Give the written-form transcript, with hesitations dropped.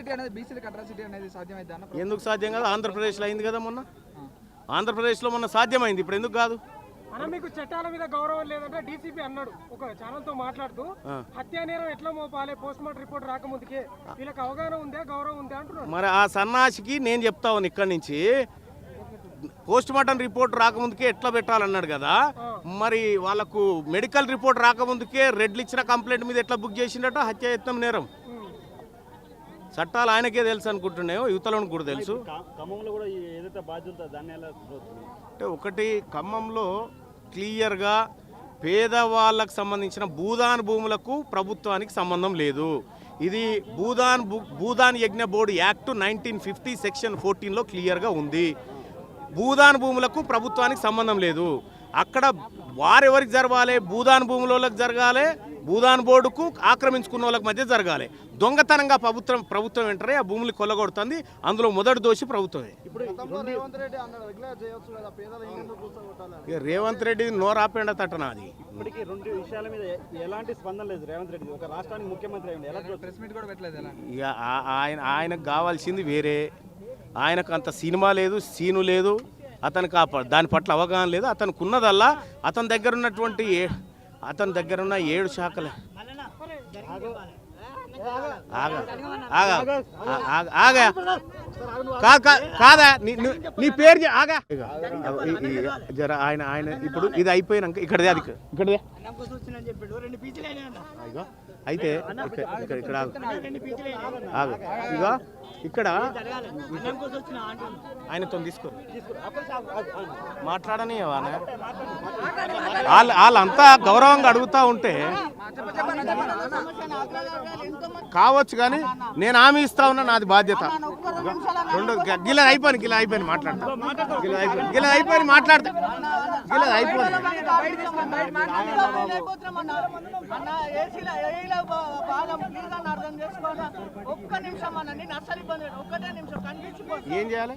Atrocity అనేది బీసీలకు atrocity అనేది సాధ్యమైంది అన్న ఎందుకు సాధ్యం కాదు? ఆంధ్రప్రదేశ్లో అయింది కదా మొన్న. ఆంధ్రప్రదేశ్లో మొన్న సాధ్యమైంది, ఇప్పుడు ఎందుకు కాదు? అన్న మీకు చట్టాల మీద గౌరవం లేదంటే డీసీపీ అన్నాడు ఒక ఛానల్ తో మాట్లాడుతూ, హత్యా నేరం ఎట్లా మోపాలి పోస్ట్ మార్టం రిపోర్ట్ రాకముందుకే వీళ్ళకి అవగాహన ఉందా గౌరవం ఉందా అంటున్నారు. మరి ఆ సన్నాసికి నేను చెప్తా ఉన్నాను ఇక్కడి నుంచి, పోస్ట్ మార్టం రిపోర్ట్ రాకముందుకే ఎట్లా పెట్టాలన్నాడు కదా. మరి వాళ్ళకు మెడికల్ రిపోర్ట్ రాకముందుకే రెడ్లు ఇచ్చిన కంప్లైంట్ మీద ఎట్లా బుక్ చేసిండట హత్యాయత్నం నేరం. చట్టాలు ఆయనకే తెలుసు అనుకుంటున్నాయో యువతలను కూడా తెలుసు. అంటే ఒకటి, ఖమ్మంలో క్లియర్గా పేదవాళ్ళకు సంబంధించిన భూదాన్ భూములకు ప్రభుత్వానికి సంబంధం లేదు. ఇది భూదాన్ యజ్ఞ బోర్డు యాక్ట్ 1950 సెక్షన్ 14లో క్లియర్గా ఉంది. భూదాన్ భూములకు ప్రభుత్వానికి సంబంధం లేదు. అక్కడ వారెవరికి జరగాలి? భూదాన్ భూములకు జరగాలి, భూదాన్ బోర్డుకు ఆక్రమించుకున్న వాళ్ళకి మధ్య జరగాలి. దొంగతనంగా ప్రభుత్వం వెంటనే ఆ భూములు కొల్లగొడుతుంది. అందులో మొదటి దోషి ప్రభుత్వమే. రేవంత్ రెడ్డి నోరాపేండ తట్టనా అది. ఇప్పటికీ రెండు విషయాల మీద ఎలాంటి స్పందన లేదు రేవంత్ రెడ్డి. ఒక రాష్ట్రానికి ముఖ్యమంత్రి అయ్యింది, ఆయనకు కావాల్సింది వేరే. ఆయనకు అంత సినిమా లేదు, సీను లేదు, అతనికి దాని పట్ల అవగాహన లేదు. అతనికి ఉన్నదల్లా అతని దగ్గర ఉన్నటువంటి అతని దగ్గర ఉన్న 7 శాఖలే. కాదా నీ పేరు ఆగా జర ఆయన ఇప్పుడు ఇది అయిపోయినాక ఇక్కడదే అది ఇక్కడదే అయితే ఇక్కడ ఇక ఇక్కడ ఆయనతో తీసుకో మాట్లాడని వాళ్ళంతా గౌరవంగా అడుగుతా ఉంటే కావచ్చు, కానీ నేను హామీ ఇస్తా ఉన్నా, నాది బాధ్యత. రెండు గిల్ల అయిపోయి మాట్లాడతా, గిల్ల అయిపోయి మాట్లాడతా, గిల్ల అయిపోయి ఏం చేయాలి?